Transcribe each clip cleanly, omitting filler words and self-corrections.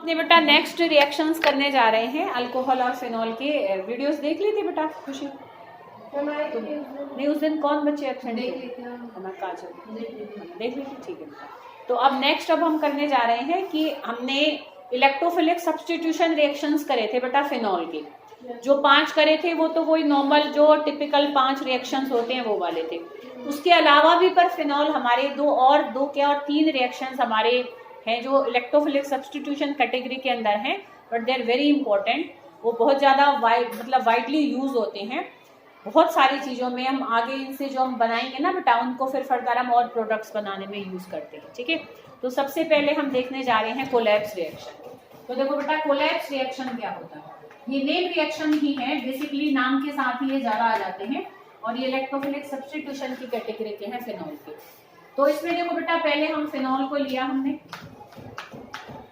अपने बेटा next reactions करने जा रहे हैं अल्कोहल और फिनॉल के। वीडियोस देख ली थी बेटा खुशी? नहीं, उस दिन कौन बच्चे एब्सेंट थे? हमारे काजल देख ली थी, ठीक है बेटा। तो अब नेक्स्ट हम करने जा रहे हैं कि हमने इलेक्ट्रोफिलिक सब्स्टिट्यूशन रिएक्शंस करे थे बेटा फिनॉल के। जो 5 करे थे वो तो कोई नॉर्मल जो टिपिकल 5 रिएक्शंस होते हैं वो वाले थे। उसके अलावा भी पर फिनॉल हमारे 3 रिएक्शंस हमारे हैं जो इलेक्ट्रोफिलिक सब्स्टिट्यूशन कैटेगरी के अंदर हैं, but they are very important. वो बहुत ज़्यादा वाइडली यूज होते हैं बहुत सारी चीज़ों में। हम आगे इनसे जो हम बनाएंगे ना बेटा उनको फिर फर्दर हम और प्रोडक्ट्स बनाने में यूज़ करते हैं, ठीक है। तो सबसे पहले हम देखने जा रहे हैं कोलैप्स रिएक्शन। तो देखो बेटा कोलैप्स रिएक्शन क्या होता है। ये नेम रिएक्शन ही है, बेसिकली नाम के साथ ही ये ज़्यादा आ जाते हैं और ये इलेक्ट्रोफिलिक सब्स्टिट्यूशन की कैटेगरी के हैं फिनॉल के। तो इसमें देखो बेटा पहले हम फिनॉल को लिया हमने,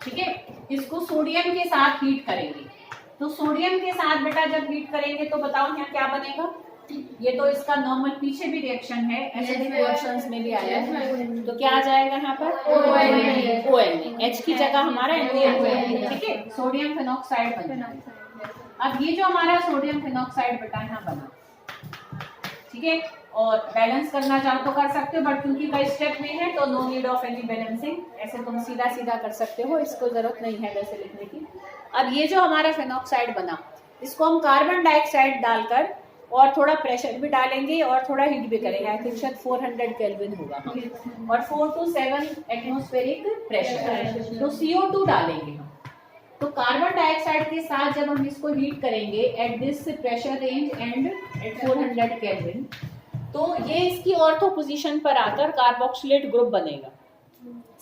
ठीक है। इसको सोडियम के साथ हीट करेंगे। तो सोडियम के साथ बेटा जब हीट करेंगे तो बताओ यहाँ क्या बनेगा। ये तो इसका नॉर्मल पीछे भी रिएक्शन है, एसिडिक रिएक्शंस में भी आया है। तो क्या आ जाएगा यहाँ पर ONA, H की जगह हमारा Na आ जाएगा, ठीक है। सोडियम फिनॉक्साइड बना। अब ये जो हमारा सोडियम फिनॉक्साइड बेटा यहाँ बना, ठीक है। और बैलेंस करना चाहो तो कर सकते हो, बट क्योंकि कई स्टेप में है तो no need of any balancing, ऐसे तुम सीधा सीधा कर सकते हो, इसको जरूरत नहीं है वैसे लिखने की। अब ये जो हमारा फिनॉक्साइड बना इसको हम कार्बन डाइऑक्साइड डालकर और थोड़ा प्रेशर भी डालेंगे और थोड़ा हीट भी करेंगे। आई थिंक शायद 400 केल्विन होगा और 4 to 7 एटमॉस्फेरिक प्रेशर। तो CO2 डालेंगे हम। तो कार्बन डाइऑक्साइड के साथ जब हम इसको हीट करेंगे at this pressure range and at 400 kelvin, तो ये इसकी ऑर्थो पोजीशन पर आकर कार्बोक्सिलेट ग्रुप बनेगा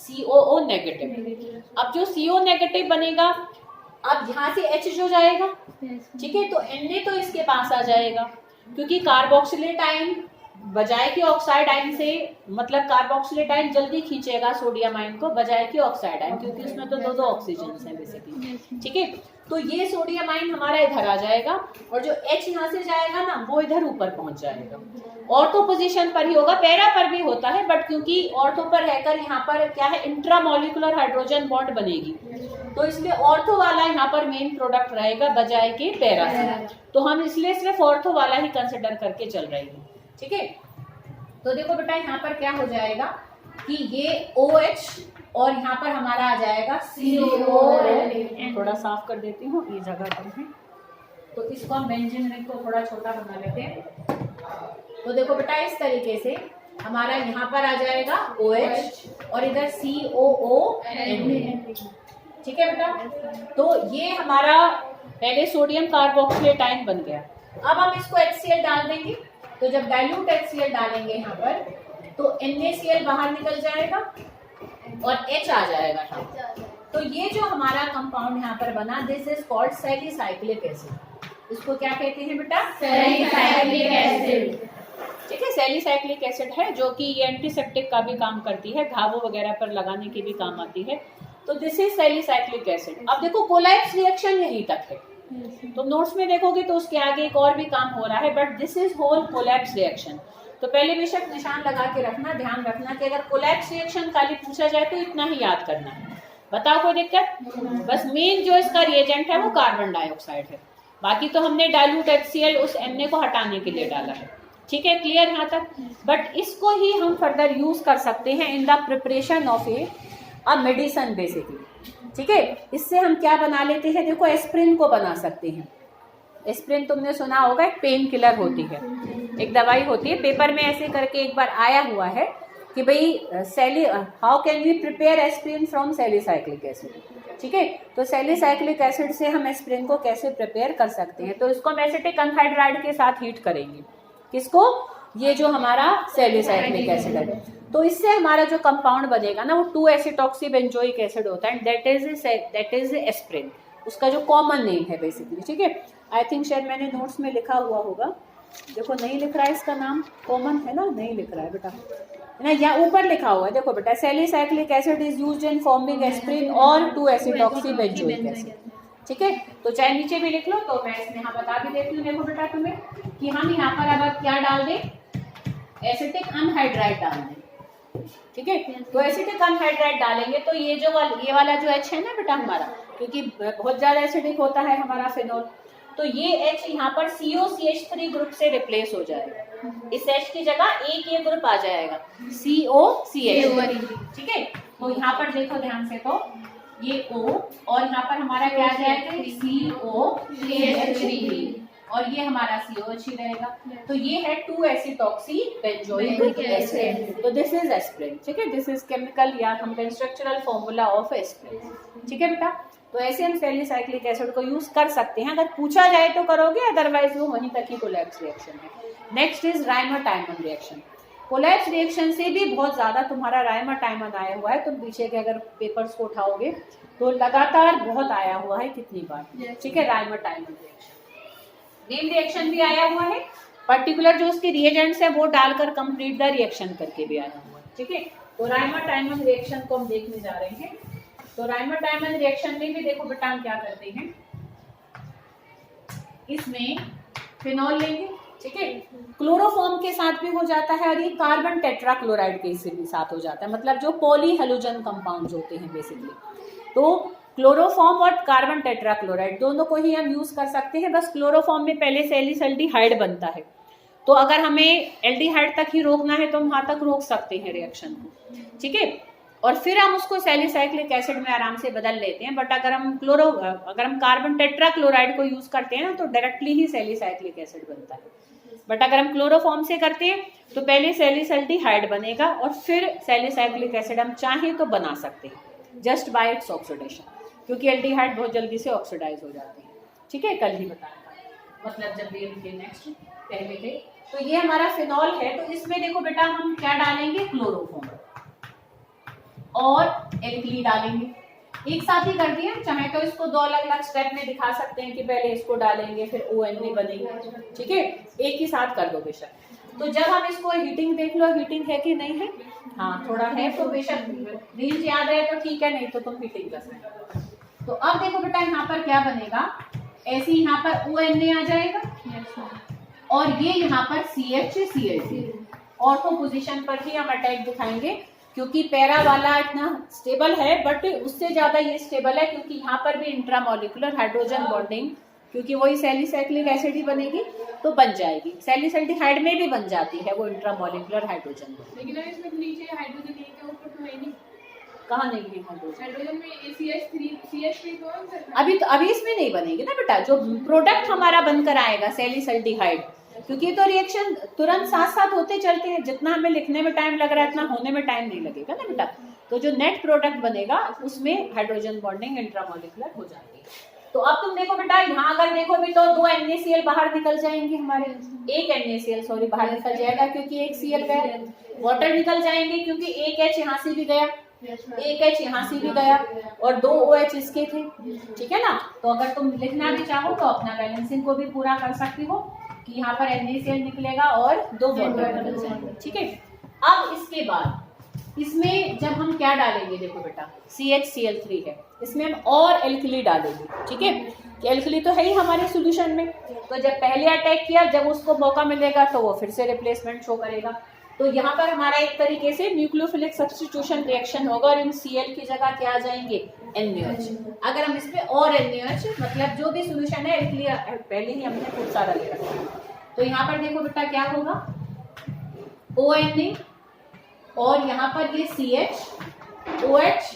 COO नेगेटिव। अब जो CO नेगेटिव बनेगा, अब यहाँ से H जो जाएगा, ठीक है, तो Na तो इसके पास आ जाएगा क्योंकि कार्बोक्सिलेट आयन बजाय कि ऑक्साइड आयन से, मतलब कार्बोक्सिलेट आयन जल्दी खींचेगा सोडियम आयन को बजाय कि ऑक्साइड आयन, क्योंकि उसमें तो दो ऑक्सीजन है बेसिकली, ठीक है। तो ये सोडियम आयन हमारा इधर आ जाएगा और जो H यहाँ से जाएगा ना वो इधर ऊपर पहुंच जाएगा। ऑर्थो पोजीशन पर ही होगा, पैरा पर भी होता है, बट क्योंकि ऑर्थो पर रहकर यहाँ पर क्या है इंट्रामोलिकुलर हाइड्रोजन बॉन्ड बनेगी, तो इसलिए ऑर्थो वाला यहाँ पर मेन प्रोडक्ट रहेगा बजाय के पैरा से। तो हम इसलिए सिर्फ ऑर्थो वाला ही कंसिडर करके चल रहे हैं, ठीक है। तो देखो बेटा यहाँ पर क्या हो जाएगा कि ये OH और यहाँ पर हमारा आ जाएगा CO। थोड़ा साफ कर देती हूँ, ये जगह कम है तो इसको हम बेंजीन रिंग को थोड़ा छोटा बना लेते हैं। तो देखो बेटा इस तरीके से हमारा यहाँ पर आ जाएगा OH और इधर COO, ठीक है बेटा। तो ये हमारा पहले सोडियम कार्बोक्सिलेट आयन बन गया। अब हम इसको HCl डाल देंगे। तो जब डाइल्यूट HCl डालेंगे यहाँ पर तो NaCl बाहर निकल जाएगा और H आ जाएगा यहाँ। तो ये जो हमारा कंपाउंड यहाँ पर बना, this is called salicylic acid. इसको क्या कहते हैं बेटा? सैलिसाइक्लिक एसिड, ठीक है। सैलिसाइक्लिक एसिड है जो कि ये एंटीसेप्टिक का भी काम करती है, घावों वगैरह पर लगाने की भी काम आती है। तो दिस इज सैलिसाइक्लिक एसिड। अब देखो कोलैप्स रिएक्शन यहीं तक है, तो नोट्स में देखोगे तो उसके आगे एक और भी काम हो रहा है, but this is whole collapse reaction. तो पहले बेशक निशान लगा के रखना, ध्यान रखना कि अगर कोलैप्स रिएक्शन खाली पूछा जाए तो इतना ही याद करना है। बताओ कोई दिक्कत? बस मेन जो इसका रिएजेंट है वो कार्बन डाइऑक्साइड है, बाकी तो हमने डाइल्यूट HCl उस Na को हटाने के लिए डाला है, ठीक है। क्लियर यहाँ तक? बट इसको ही हम फर्दर यूज कर सकते हैं in the preparation of a medicine basically, ठीक है। इससे हम क्या बना लेते हैं, देखो एस्प्रिन को बना सकते हैं। एस्प्रिन तुमने सुना होगा, एक पेन किलर होती है, एक दवाई होती है। पेपर में ऐसे करके एक बार आया हुआ है कि भाई how can we prepare aspirin from salicylic acid, ठीक है। तो सैलिसाइक्लिक एसिड से हम एस्प्रिन को कैसे प्रिपेयर कर सकते हैं, तो इसको हम एसिटिक एनहाइड्राइड के साथ हीट करेंगे। किसको? ये जो हमारा सैलिसाइक्लिक एसिड है। तो इससे हमारा जो कंपाउंड बनेगा ना वो 2-एसिटॉक्सी बेंजोइक एसिड होता है, दैट इज एस्प्रिन, उसका जो कॉमन नेम है बेसिकली, ठीक है। आई थिंक शायद मैंने नोट्स में लिखा हुआ होगा, देखो नहीं लिख रहा है इसका नाम, कॉमन है ना, नहीं लिख रहा है बेटा, ना यहाँ ऊपर लिखा हुआ है, देखो बेटा salicylic acid is used in forming aspirin और 2-एसिटॉक्सी बेंजोइक एसिड, ठीक है। तो चाहे नीचे भी लिख लो, तो मैं इसमें यहाँ बता भी देती हूँ। देखो बेटा तुम्हें कि हम यहाँ पर अब क्या डाल दें, एसिटिक अनहाइड्राइड डाल दें, ठीक है। तो एसिटिक अनहाइड्राइड डालेंगे तो ये वाला जो H है ना बेटा हमारा, क्योंकि बहुत ज्यादा एसिडिक होता है हमारा फिनॉल। तो ये H यहाँ पर COCH3 ग्रुप से रिप्लेस हो जाएगा, इस H की जगह एक ये ग्रुप आ जाएगा COCH। ठीक है, तो यहाँ पर देखो ध्यान से, तो ये O और यहाँ पर हमारा क्या आ जाएगा COCH3 और ये हमारा COH ही रहेगा। तो ये है 2-एसिटॉक्सी बेंजोइक एसिड। तो दिस इज एस्पिरिन। ठीक है, दिस इज केमिकल या हम स्ट्रक्चरल फॉर्मूला ऑफ एस्पिरिन। ठीक है बेटा, तो ऐसे हम सैलिसाइक्लिक एसिड को यूज कर सकते हैं, अगर पूछा जाए तो करोगे, अदरवाइज वो वहीं तक ही कोलैप्स रिएक्शन है। Next is राइमर-टाइमन reaction. Collapse reaction से भी बहुत ज्यादा तुम्हारा राइमर-टाइमन आया हुआ है, तुम पीछे के अगर पेपर्स को उठाओगे तो लगातार बहुत आया हुआ है, कितनी बार। ठीक है, राइमर-टाइमन रिएक्शन। नेम रिएक्शन भी आया हुआ है, पर्टिकुलर जो उसके रिएजेंट्स है वो डालकर कंप्लीट द रिएक्शन करके भी आया हुआ है। ठीक है, तो राइमर-टाइमन रिएक्शन को हम देखने जा रहे हैं। तो राइमर-टाइमन रिएक्शन में भी देखो बेटा हम क्या करते हैं, इसमें फिनॉल लेंगे। ठीक है, क्लोरोफॉर्म के साथ भी हो जाता है और ये कार्बन टेट्राक्लोराइड के भी साथ हो जाता है, मतलब जो पॉली हेलोजन कंपाउंड्स होते हैं बेसिकली। तो क्लोरोफॉर्म और कार्बन टेट्राक्लोराइड दोनों को ही हम यूज कर सकते हैं, बस क्लोरोफॉर्म में पहले सैलिसल्डिहाइड बनता है, तो अगर हमें एल्डिहाइड तक ही रोकना है तो हम वहां तक रोक सकते हैं रिएक्शन को। ठीक है, और फिर हम उसको सैलिसाइक्लिक एसिड में आराम से बदल लेते हैं। बट अगर हम कार्बन टेट्राक्लोराइड को यूज करते हैं ना तो डायरेक्टली ही सैलिसाइक्लिक एसिड बनता है। बट अगर हम क्लोरोफॉर्म से करते हैं तो पहले सैलिसल्डिहाइड बनेगा और फिर सैलिसाइक्लिक एसिड हम चाहें तो बना सकते हैं जस्ट बाय इट्स ऑक्सीडेशन, क्योंकि एल्डिहाइड बहुत जल्दी से ऑक्सीडाइज हो जाते हैं। ठीक है, कल ही बताया था, मतलब जब भी इनके नेक्स्ट पहले थे। तो ये हमारा फिनॉल है, तो इसमें देखो बेटा हम क्या डालेंगे, क्लोरोफॉर्म और एल्कली डालेंगे, एक साथ ही कर दिया। चाहे तो इसको दो अलग अलग स्टेप में दिखा सकते हैं कि पहले इसको डालेंगे फिर ONA बनेगा। ठीक है, एक ही साथ कर दो बेशक। तो जब हम इसको हीटिंग देख लो, हीटिंग है कि नहीं है, हाँ थोड़ा है, तो बेशक रेंज याद है तो ठीक है, नहीं तो तुम हीटिंग कर सकते। तो अब देखो बेटा यहाँ पर क्या बनेगा, ऐसे यहाँ पर ONA आ जाएगा और ये यहाँ पर CHCl। ऑर्थो पोजीशन पर ही हम अटैक दिखाएंगे, क्योंकि पैरा वाला इतना स्टेबल है, बट उससे ज्यादा ये स्टेबल है क्योंकि यहाँ पर भी इंट्रामोलिकुलर हाइड्रोजन बॉन्डिंग, क्योंकि वही सैलिसाइक्लिक एसिड ही बनेगी तो बन जाएगी। सैलिसल्डिहाइड में भी बन जाती है वो इंट्रामोलिकुलर हाइड्रोजन। लेकिन इसमें नीचे हाइड्रोजन एक के ऊपर तो है नहीं, कहाँ नहीं है हाइड्रोजन? हाइड्रोजन में CH3 तो अभी इसमें नहीं बनेगी ना बेटा, जो प्रोडक्ट हमारा बनकर आएगा सैलिसल्डिहाइड, क्योंकि तो रिएक्शन तुरंत साथ साथ होते चलते हैं, जितना हमें लिखने में टाइम लग रहा है इतना होने में टाइम नहीं लगेगा ना बेटा। तो जो नेट प्रोडक्ट बनेगा उसमें हाइड्रोजन बॉन्डिंग इंट्रामोलिकुलर हो जाती है। तो अब तुम देखो बेटा, यहाँ अगर देखो भी तो 2 NaCl बाहर निकल जाएंगे हमारे, एक NaCl बाहर निकल जाएगा क्योंकि एक Cl गया, वाटर निकल जाएंगे क्योंकि एक H यहाँ से भी गया, एक H यहाँ से भी गया और 2 OH इसके थे। ठीक है ना, तो अगर तुम लिखना भी चाहो तो अपना बैलेंसिंग को भी पूरा कर सकती हो कि यहाँ पर NaCl निकलेगा और 2 वाटर निकल जाएंगे। ठीक है, अब इसके बाद इसमें जब हम क्या डालेंगे, देखो बेटा CHCl3 है, इसमें हम और एल्कली डालेंगे। ठीक है, कि एल्कली तो है ही हमारे सॉल्यूशन में, तो जब पहले अटैक किया जब उसको मौका मिलेगा तो वो फिर से रिप्लेसमेंट शो करेगा। तो यहाँ पर हमारा एक तरीके से न्यूक्लियोफिलिक सब्स्टिट्यूशन रिएक्शन होगा और इन Cl की जगह क्या आ जाएंगे, NaOH। अगर हम इसमें और NaOH, मतलब जो भी सॉल्यूशन है एल्कली पहले ही हमने खूब सारा ले रखा है, तो यहाँ पर देखो बेटा क्या होगा, ONA और यहाँ पर ये CH OH।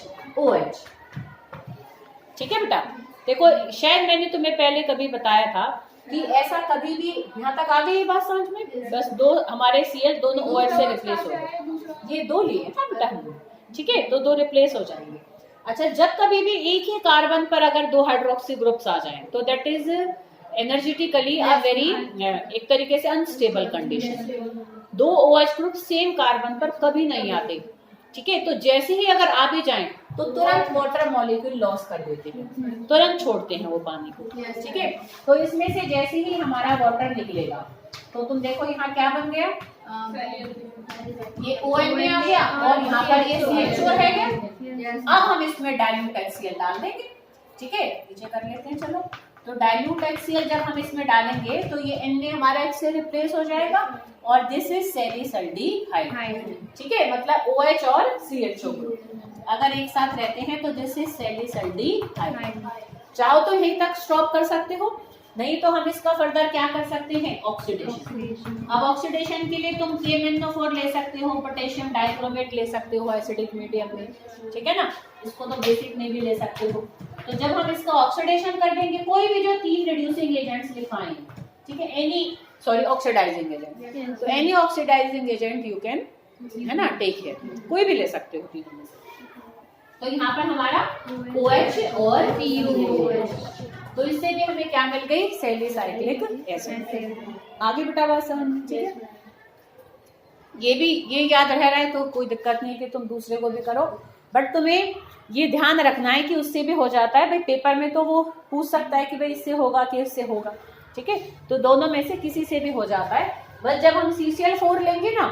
ठीक है बेटा, देखो शायद मैंने तुम्हें पहले कभी बताया था कि ऐसा कभी भी, यहाँ तक आ गई ये बात समझ में, बस 2 हमारे Cl दोनों OH से रिप्लेस हो गए, ये 2 लिए था बेटा हमने। ठीक है, तो 2 रिप्लेस हो जाएंगे। अच्छा, जब कभी भी एक ही कार्बन पर अगर 2 हाइड्रोक्सी ग्रुप्स आ जाएं तो that is energetically a very, एक तरीके से unstable condition. 2 OH group same carbon पर कभी नहीं आते। ठीक है, तो जैसे ही अगर आ भी जाएं तो तुरंत वाटर मॉलिक्यूल लॉस कर देते हैं, तुरंत छोड़ते हैं वो पानी को। ठीक है, तो इसमें से जैसे ही हमारा वाटर निकलेगा तो तुम देखो यहाँ क्या बन गया, ये ONA आ गया और यहाँ पर ये CHO है गया। अब हम इसमें डाइल्यूट HCl डाल देंगे। ठीक है, नीचे कर लेते हैं चलो। तो डाइल्यूट HCl जब हम इसमें डालेंगे तो ये Na हमारा H से रिप्लेस हो जाएगा और दिस इज सैलिसल्डिहाइड। ठीक है, मतलब OH और CHO ग्रुप। अगर एक साथ रहते हैं तो दिस इज सैलिसल्डिहाइड। चाहो तो यहीं तक स्टॉप कर सकते हो, नहीं तो हम इसका फर्दर क्या कर सकते हैं, ऑक्सीडेशन। अब ऑक्सीडेशन के लिए तुम KMnO4 ले सकते हो, पोटेशियम डाइक्रोमेट ले सकते हो एसिडिक मीडियम में, ठीक है ना, इसको तो बेसिक में भी ले सकते हो। तो जब हम इसका ऑक्सीडेशन कर देंगे, कोई भी जो 3 रिड्यूसिंग एजेंट्स लिखाएंगे, ठीक है, ऑक्सीडाइजिंग एजेंट, तो any oxidizing agent you can, है ना, टेक हियर, कोई भी ले सकते हो तीनों में से। तो यहाँ पर हमारा OH और PuOH, तो इससे भी हमें क्या मिल गई, सैलिसाइक्लिक एसिड। आगे बेटा बात समझ, ठीक है, ये याद रह रहा है तो कोई दिक्कत नहीं है कि तुम दूसरे को भी करो, बट तुम्हें ये ध्यान रखना है कि उससे भी हो जाता है भाई, पेपर में तो वो पूछ सकता है कि भाई इससे होगा कि इससे होगा, ठीक है, तो दोनों में से किसी से भी हो जाता है। बस जब हम CCl4 लेंगे ना,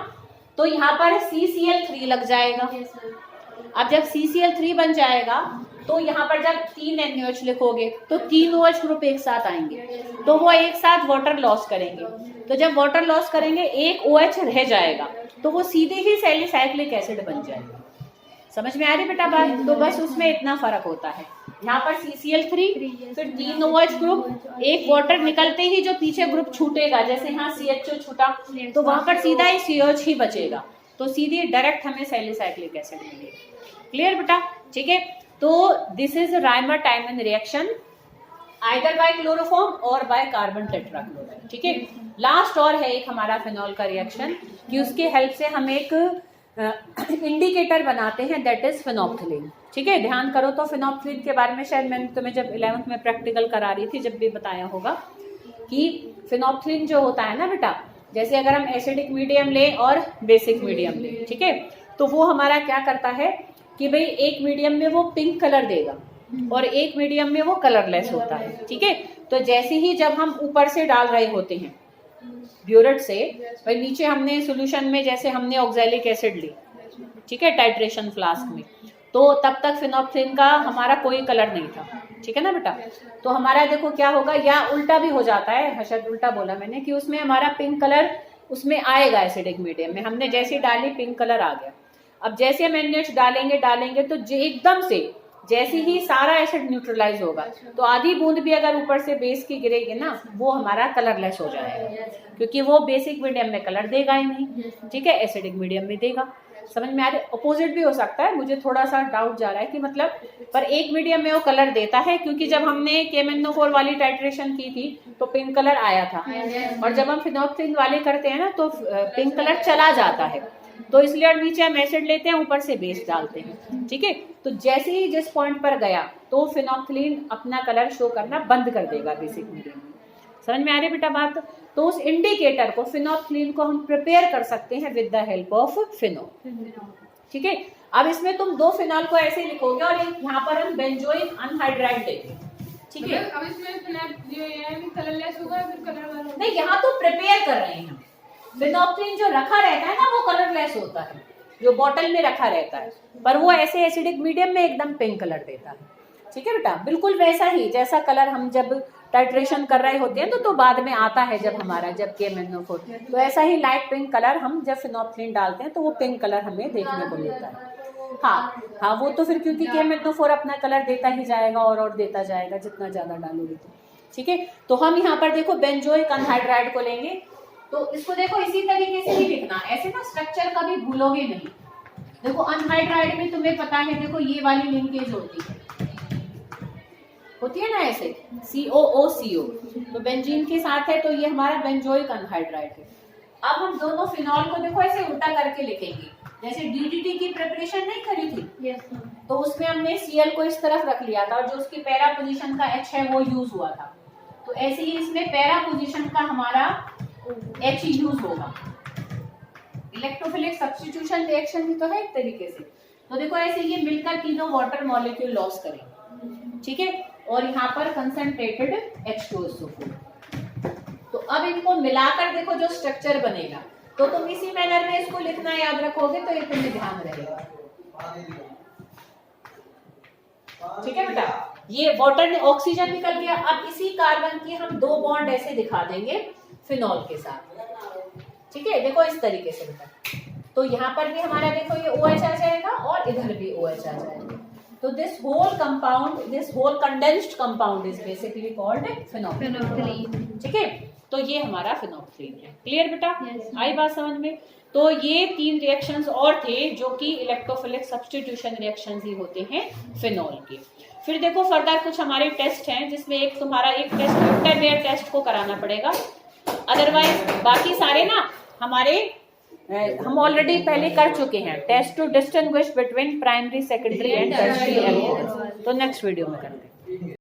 तो यहाँ पर CCl3 लग जाएगा। अब जब CCl3 बन जाएगा, तो यहाँ पर जब 3 NaOH लिखोगे तो 3 OH ग्रुप एक साथ आएंगे, तो वो एक साथ वाटर लॉस करेंगे, तो जब वाटर लॉस करेंगे एक OH रह जाएगा, तो वो सीधे ही सैलिसाइक्लिक एसिड बन जाएगा। समझ में आ रही बेटा बात? तो बस उसमें इतना फर्क होता है, यहाँ पर CCl3 फिर 3 OH ग्रुप, एक वाटर निकलते ही जो पीछे ग्रुप छूटेगा, जैसे यहाँ CHO छूटा तो वहां पर सीधा ही COH ही बचेगा, तो सीधे डायरेक्ट हमें सैलिसाइक्लिक एसिड मिलेगा। क्लियर बेटा? ठीक है, तो this is राइमर-टाइमन reaction either bye chloroform और बाय कार्बन टेट्राक्लोराइड, ठीक है। लास्ट और है एक हमारा फिनॉल का रिएक्शन कि उसके हेल्प से हम एक इंडिकेटर बनाते हैं, दैट इज फिनोप्थिलीन, ठीक है। ध्यान करो तो फिनोप्थिलीन के बारे में शायद मैंने तुम्हें जब 11th में प्रैक्टिकल करा रही थी जब भी बताया होगा कि फिनोप्थिलीन जो होता है ना बेटा, जैसे अगर हम एसिडिक मीडियम ले और बेसिक मीडियम ले, ठीक है, तो वो हमारा क्या करता है कि भाई एक मीडियम में वो पिंक कलर देगा और एक मीडियम में वो कलरलेस होता है, ठीक है। तो जैसे ही जब हम ऊपर से डाल रहे होते हैं ब्यूरेट से, भाई नीचे हमने सॉल्यूशन में जैसे हमने ऑक्सैलिक एसिड ली, ठीक है, टाइट्रेशन फ्लास्क में, तो तब तक फिनोप्थिलीन का हमारा कोई कलर नहीं था, ठीक है ना बेटा। तो हमारा देखो क्या होगा, या उल्टा भी हो जाता है, शायद उल्टा बोला मैंने, कि उसमें हमारा पिंक कलर उसमें आएगा एसिडिक मीडियम में, हमने जैसे डाली पिंक कलर आ गया। अब जैसे हम NaOH डालेंगे तो एकदम से जैसे ही सारा एसिड न्यूट्रलाइज होगा तो आधी बूंद भी अगर ऊपर से बेस की गिरेगी ना, वो हमारा कलरलेस हो जाएगा, क्योंकि वो बेसिक मीडियम में कलर देगा ही नहीं, ठीक है, एसिडिक मीडियम में देगा। समझ में आ रहा है? अपोजिट भी हो सकता है, मुझे थोड़ा सा डाउट जा रहा है कि मतलब, पर एक मीडियम में वो कलर देता है, क्योंकि जब हमने KMnO4 वाली टाइट्रेशन की थी तो पिंक कलर आया था, और जब हम फिनोप्थिलीन वाले करते हैं ना तो पिंक कलर चला जाता है, तो इसलिए और नीचे हम एसिड लेते हैं, ऊपर से बेस डालते हैं, ठीक है। तो जैसे ही जिस पॉइंट पर गया तो फिनोप्थिलीन अपना कलर शो करना बंद कर देगा बेसिक मीडियम में। समझ में आ रही है बेटा बात? तो उस इंडिकेटर को, फिनोप्थिलीन को हम प्रिपेयर कर सकते हैं with the help of phenol, ठीक है। अब इसमें तुम 2 फिनॉल को ऐसे लिखोगे और यहाँ पर हम बेंजोइक अनहाइड्राइड लेंगे, ठीक है। अब इसमें जो है कलरलेस होगा फिर कलर वाला होगा। नहीं, यहाँ तो प्रिपेयर कर रहे हैं, फिनोप्थिलीन जो रखा रहता है ना वो कलरलेस होता है, जो बॉटल में रखा रहता है, पर वो ऐसे एसिडिक मीडियम में एकदम पिंक कलर देता है, ठीक है बेटा। बिल्कुल वैसा ही जैसा कलर हम जब टाइट्रेशन कर रहे होते हैं तो बाद में आता है जब KMnO4, तो ऐसा ही लाइट पिंक कलर हम जब फिनोप्थिलीन डालते हैं तो वो पिंक कलर हमें देखने को मिलता है। हाँ, वो तो फिर क्योंकि KMnO4 अपना कलर देता ही जाएगा और देता जाएगा जितना ज्यादा डालोगे तो, ठीक है। तो हम यहाँ पर देखो बेंजोइक अनहाइड्राइड को लेंगे, तो इसको देखो इसी तरीके से ही लिखना, ऐसे ना स्ट्रक्चर कभी भूलोगे नहीं। देखो अनहाइड्राइड में तुम्हें पता है, देखो ये वाली लिंकेज होती है ना ऐसे COOCO, तो बेंजीन के साथ है तो ये हमारा बेंजोइक अनहाइड्राइड है। अब हम दोनों फिनॉल को देखो ऐसे उल्टा करके लिखेंगे, जैसे DDT की प्रिपरेशन नहीं करी थी, तो उसमें हमने Cl को इस तरफ रख लिया था और जो उसकी पैरा पोजीशन का H है वो यूज हुआ था, तो ऐसे ही इसमें पैरा पोजीशन का हमारा H यूज होगा। इलेक्ट्रोफिलिक सब्स्टिट्यूशन रिएक्शन भी तो है एक तरीके से। तो देखो ऐसे ये मिलकर तीनों वाटर मॉलिक्यूल लॉस करेंगे, ठीक है, और यहाँ पर कंसंट्रेटेड H2SO4। तो अब इनको मिलाकर देखो जो स्ट्रक्चर बनेगा, तो तुम इसी मैनर में इसको लिखना याद रखोगे तो ये तुम्हें ध्यान रहेगा, ठीक है बेटा। ये वाटर ऑक्सीजन निकल गया, अब इसी कार्बन की हम 2 बॉन्ड ऐसे दिखा देंगे फिनॉल के साथ, ठीक है। देखो इस तरीके से बेटा, तो तो यहाँ पर भी हमारा देखो ये OH आ जाएगा और इधर भी OH आ जाएगा। तो this whole compound, this whole condensed compound is basically called phenolphthalein. ठीक है, तो ये हमारा फेनोल्फथलीन है। क्लियर बेटा? आई बात समझ में? तो ये 3 रिएक्शंस और थे जो कि इलेक्ट्रोफिलिक सब्स्टिट्यूशन रिएक्शंस ही होते हैं फिनॉल के। फिर देखो फर्दर कुछ हमारे टेस्ट हैं जिसमें एक तुम्हारा एक टेस्ट इंटरवेयर टेस्ट को कराना पड़ेगा, अदरवाइज बाकी सारे ना हमारे हम ऑलरेडी पहले कर चुके हैं। Test to distinguish between primary, secondary and tertiary alcohol, तो नेक्स्ट वीडियो में करते हैं।